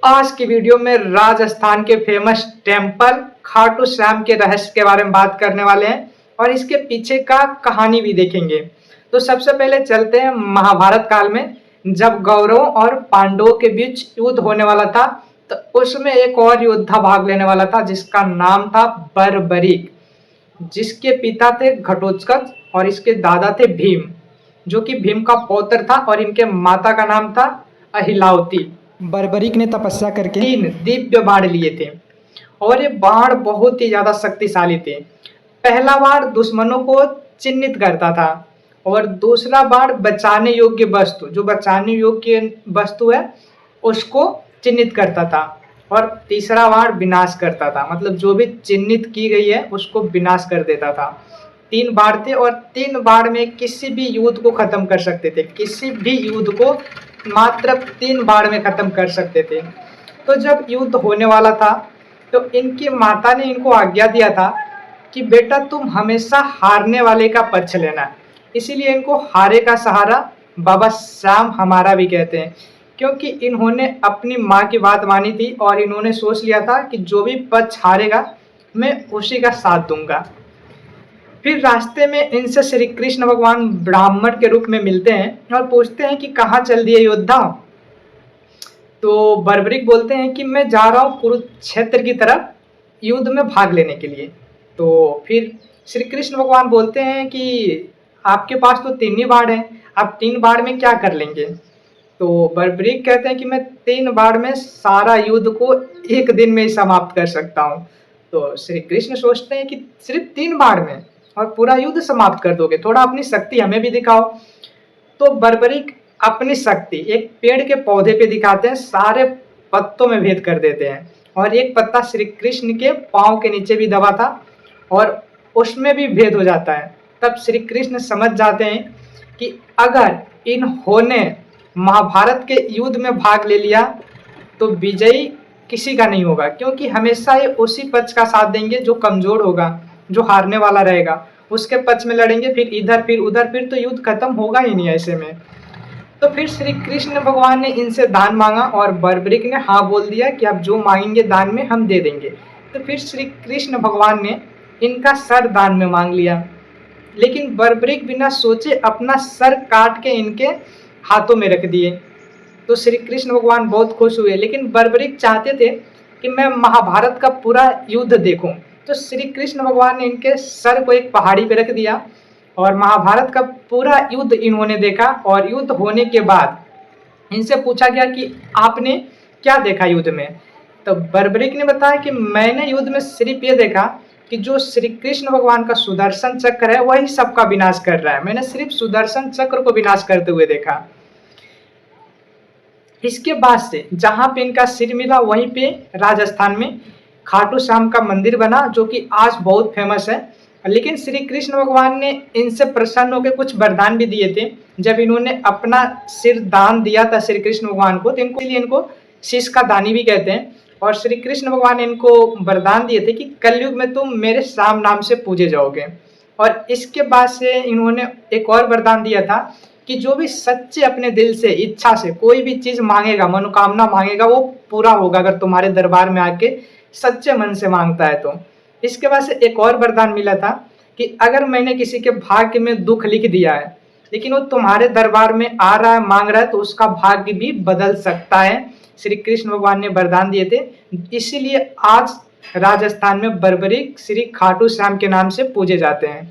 आज की वीडियो में राजस्थान के फेमस टेम्पल खाटू श्याम के रहस्य के बारे में बात करने वाले हैं और इसके पीछे का कहानी भी देखेंगे। तो सबसे पहले चलते हैं महाभारत काल में, जब कौरवों और पांडवों के बीच युद्ध होने वाला था। तो उसमें एक और योद्धा भाग लेने वाला था जिसका नाम था बर्बरीक, जिसके पिता थे घटोत्कच और इसके दादा थे भीम, जो कि भीम का पौत्र था, और इनके माता का नाम था अहिलावती। बर्बरीक ने तपस्या करके 3 दिव्य बाण लिए थे और ये बाण बहुत ही ज्यादा शक्तिशाली थे। पहला बाण दुश्मनों को चिन्हित करता था और दूसरा बाण बचाने योग्य वस्तु, जो बचाने योग्य वस्तु है उसको चिन्हित करता था, और तीसरा बाण विनाश करता था, मतलब जो भी चिन्हित की गई है उसको विनाश कर देता था। 3 बाण थे और 3 बाण में किसी भी युद्ध को खत्म कर सकते थे, किसी भी युद्ध को मात्र 3 बाण में खत्म कर सकते थे। तो जब युद्ध होने वाला था तो इनकी माता ने इनको आज्ञा दिया था कि बेटा तुम हमेशा हारने वाले का पक्ष लेना, इसीलिए इनको हारे का सहारा बाबा श्याम हमारा भी कहते हैं, क्योंकि इन्होंने अपनी माँ की बात मानी थी और इन्होंने सोच लिया था कि जो भी पक्ष हारेगा मैं उसी का साथ दूंगा। फिर रास्ते में इनसे श्री कृष्ण भगवान ब्राह्मण के रूप में मिलते हैं और पूछते हैं कि कहाँ चल दिए योद्धा। तो बर्बरीक बोलते हैं कि मैं जा रहा हूँ कुरुक्षेत्र की तरफ युद्ध में भाग लेने के लिए। तो फिर श्री कृष्ण भगवान बोलते हैं कि आपके पास तो 3 ही बाण हैं, आप 3 बाण में क्या कर लेंगे। तो बर्बरीक कहते हैं कि मैं 3 बाण में सारा युद्ध को 1 दिन में ही समाप्त कर सकता हूँ। तो श्री कृष्ण सोचते हैं कि सिर्फ 3 बाण में और पूरा युद्ध समाप्त कर दोगे, थोड़ा अपनी शक्ति हमें भी दिखाओ। तो बर्बरीक अपनी शक्ति एक पेड़ के पौधे पे दिखाते हैं, सारे पत्तों में भेद कर देते हैं, और एक पत्ता श्री कृष्ण के पांव के नीचे भी दबा था और उसमें भी भेद हो जाता है। तब श्री कृष्ण समझ जाते हैं कि अगर इन्होंने महाभारत के युद्ध में भाग ले लिया तो विजयी किसी का नहीं होगा, क्योंकि हमेशा ये उसी पक्ष का साथ देंगे जो कमजोर होगा, जो हारने वाला रहेगा उसके पक्ष में लड़ेंगे, फिर इधर फिर उधर, फिर तो युद्ध खत्म होगा ही नहीं ऐसे में। तो फिर श्री कृष्ण भगवान ने इनसे दान मांगा और बर्बरीक ने हाँ बोल दिया कि आप जो मांगेंगे दान में हम दे देंगे। तो फिर श्री कृष्ण भगवान ने इनका सर दान में मांग लिया, लेकिन बर्बरीक बिना सोचे अपना सर काट के इनके हाथों में रख दिए। तो श्री कृष्ण भगवान बहुत खुश हुए, लेकिन बर्बरीक चाहते थे कि मैं महाभारत का पूरा युद्ध देखूं। तो श्री कृष्ण भगवान ने इनके सर को एक पहाड़ी पे रख दिया और महाभारत का पूरा युद्ध इन्होंने देखा। और युद्ध होने के बाद इनसे पूछा गया कि आपने क्या देखा युद्ध में। तो बर्बरीक ने बताया कि मैंने युद्ध में सिर्फ ये देखा कि जो श्री कृष्ण भगवान का सुदर्शन चक्र है वही सबका विनाश कर रहा है, मैंने सिर्फ सुदर्शन चक्र को विनाश करते हुए देखा। इसके बाद से जहां पे इनका सिर मिला वहीं पे राजस्थान में खाटू श्याम का मंदिर बना, जो कि आज बहुत फेमस है। लेकिन श्री कृष्ण भगवान ने इनसे प्रसन्न होकर कुछ वरदान भी दिए थे। जब इन्होंने अपना सिर दान दिया था श्री कृष्ण भगवान को, तो इनको शीश का दानी भी कहते हैं। और श्री कृष्ण भगवान ने इनको वरदान दिए थे कि कलयुग में तुम मेरे श्याम नाम से पूजे जाओगे। और इसके बाद से इन्होंने एक और वरदान दिया था कि जो भी सच्चे अपने दिल से इच्छा से कोई भी चीज मांगेगा, मनोकामना मांगेगा, वो पूरा होगा अगर तुम्हारे दरबार में आके सच्चे मन से मांगता है तो। इसके बाद से एक और वरदान मिला था कि अगर मैंने किसी के भाग्य में दुख लिख दिया है लेकिन वो तुम्हारे दरबार में आ रहा है, मांग रहा है, तो उसका भाग्य भी बदल सकता है। श्री कृष्ण भगवान ने वरदान दिए थे, इसीलिए आज राजस्थान में बर्बरीक श्री खाटू श्याम के नाम से पूजे जाते हैं।